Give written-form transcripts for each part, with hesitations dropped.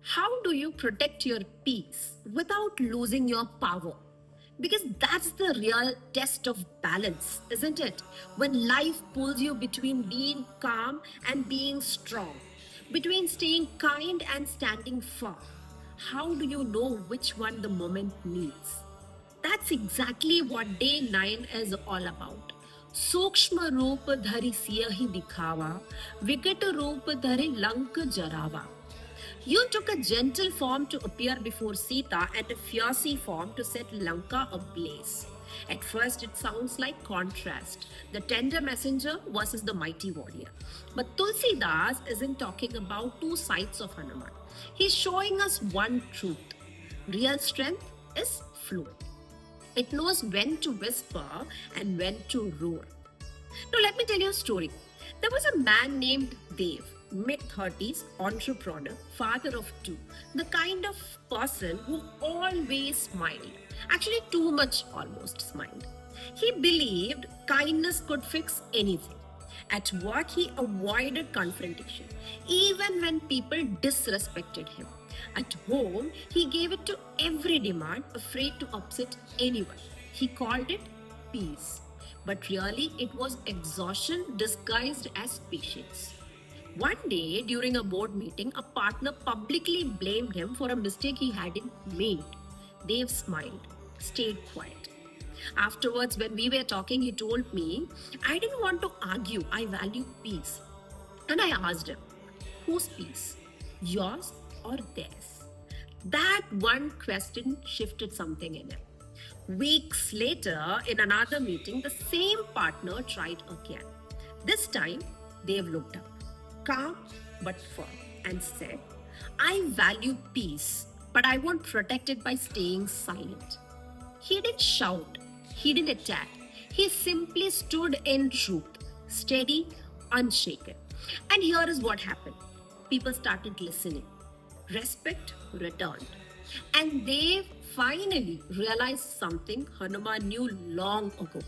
How do you protect your peace without losing your power? Because that's the real test of balance, isn't it? When life pulls you between being calm and being strong, between staying kind and standing firm, how do you know which one the moment needs? That's exactly what day 9 is all about. सूक्ष्म रूप धरि सियहि दिखावा, विकट रूप धरि लंक जरावा. You took a gentle form to appear before Sita and a fierce form to set Lanka ablaze. At first, it sounds like contrast, the tender messenger versus the mighty warrior. But Tulsidas isn't talking about two sides of Hanuman. He's showing us one truth. Real strength is fluid. It knows when to whisper and when to roar. Now, let me tell you a story. There was a man named Dev, mid 30s, entrepreneur, father of two, the kind of person who always smiled. Actually, too much almost smiled. He believed kindness could fix anything. At work, he avoided confrontation, even when people disrespected him. At home, he gave it to every demand, afraid to upset anyone. He called it peace. But really, it was exhaustion disguised as patience. One day, during a board meeting, a partner publicly blamed him for a mistake he hadn't made. Dave smiled, stayed quiet. Afterwards, when we were talking, he told me, I didn't want to argue, I value peace. And I asked him, whose peace? Yours or theirs? That one question shifted something in him. Weeks later, in another meeting, the same partner tried again. This time, Dave looked up, calm but firm, and said, I value peace, but I won't protect it by staying silent. He didn't shout, he didn't attack. He simply stood in truth, steady, unshaken. And here is what happened. People started listening. Respect returned. And they finally realized something Hanuman knew long ago,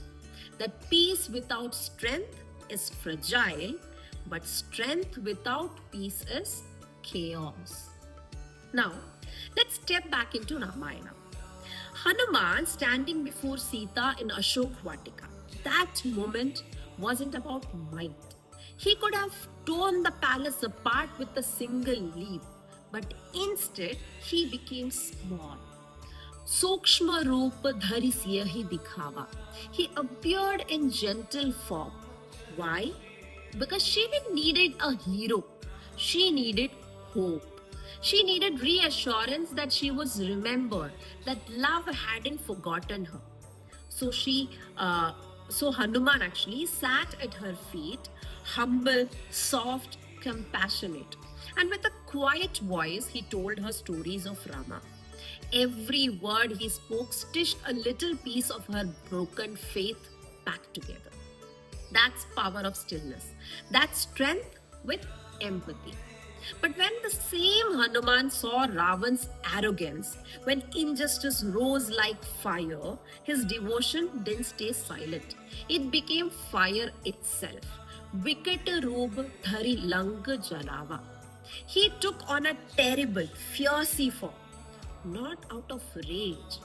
that peace without strength is fragile, but strength without peace is chaos. Now, let's step back into Ramayana. Hanuman standing before Sita in Ashok Vatika. That moment wasn't about might. He could have torn the palace apart with a single leap, but instead he became small. Sukshma Roop Dhari Siyahi Dikhava. He appeared in gentle form. Why? Because she didn't needed a hero. She needed hope. She needed reassurance that she was remembered, that love hadn't forgotten her. So so Hanuman actually sat at her feet, humble, soft, compassionate. And with a quiet voice, he told her stories of Rama. Every word he spoke stitched a little piece of her broken faith back together. That's power of stillness. That's strength with empathy. But when the same Hanuman saw Ravan's arrogance, when injustice rose like fire, his devotion didn't stay silent. It became fire itself. Vikata Roop Dhari Lang Jalava. He took on a terrible, fierce form, not out of rage,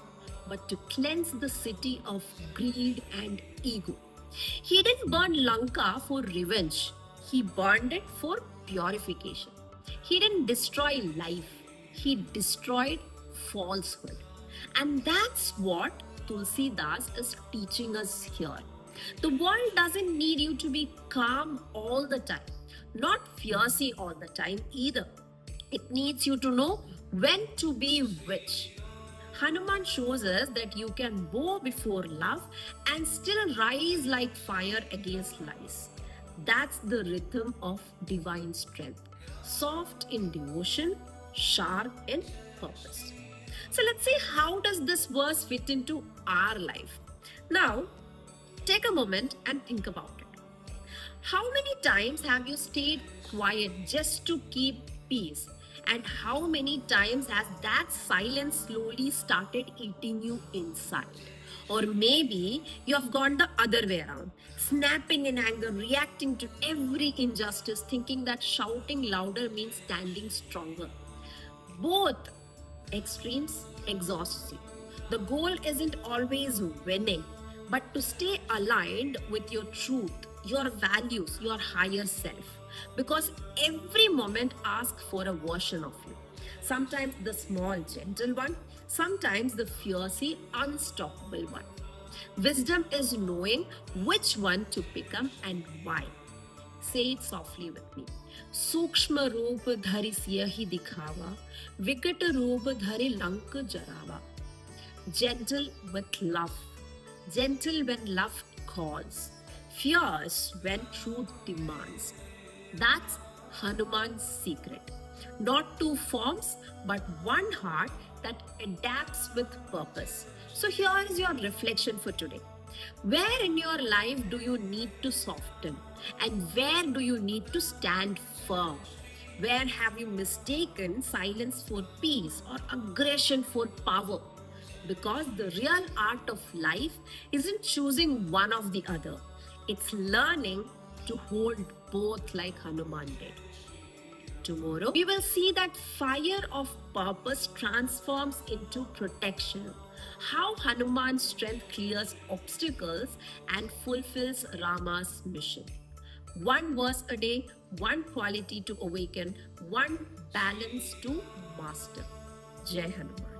but to cleanse the city of greed and ego. He didn't burn Lanka for revenge, he burned it for purification. He didn't destroy life, he destroyed falsehood. And that's what Tulsidas is teaching us here. The world doesn't need you to be calm all the time, not fierce all the time either. It needs you to know when to be which. Hanuman shows us that you can bow before love and still rise like fire against lies. That's the rhythm of divine strength. Soft in devotion, sharp in purpose. So let's see, how does this verse fit into our life? Now, take a moment and think about it. How many times have you stayed quiet just to keep peace? And how many times has that silence slowly started eating you inside? Or maybe you have gone the other way around, snapping in anger, reacting to every injustice, thinking that shouting louder means standing stronger. Both extremes exhaust you. The goal isn't always winning, but to stay aligned with your truth, your values, your higher self. Because every moment asks for a version of you. Sometimes the small, gentle one, sometimes the fiercely, unstoppable one. Wisdom is knowing which one to become and why. Say it softly with me. सूक्ष्म रूप धरि सियहि दिखावा, विकट रूप धरि लंक जरावा. Gentle with love, gentle when love calls, fierce when truth demands. That's Hanuman's secret. Not two forms, but one heart that adapts with purpose. So here is your reflection for today. Where in your life do you need to soften? And where do you need to stand firm? Where have you mistaken silence for peace or aggression for power? Because the real art of life isn't choosing one of the other, it's learning to hold both like Hanuman did. Tomorrow, we will see that fire of purpose transforms into protection. How Hanuman's strength clears obstacles and fulfills Rama's mission. One verse a day, one quality to awaken, one balance to master. Jai Hanuman.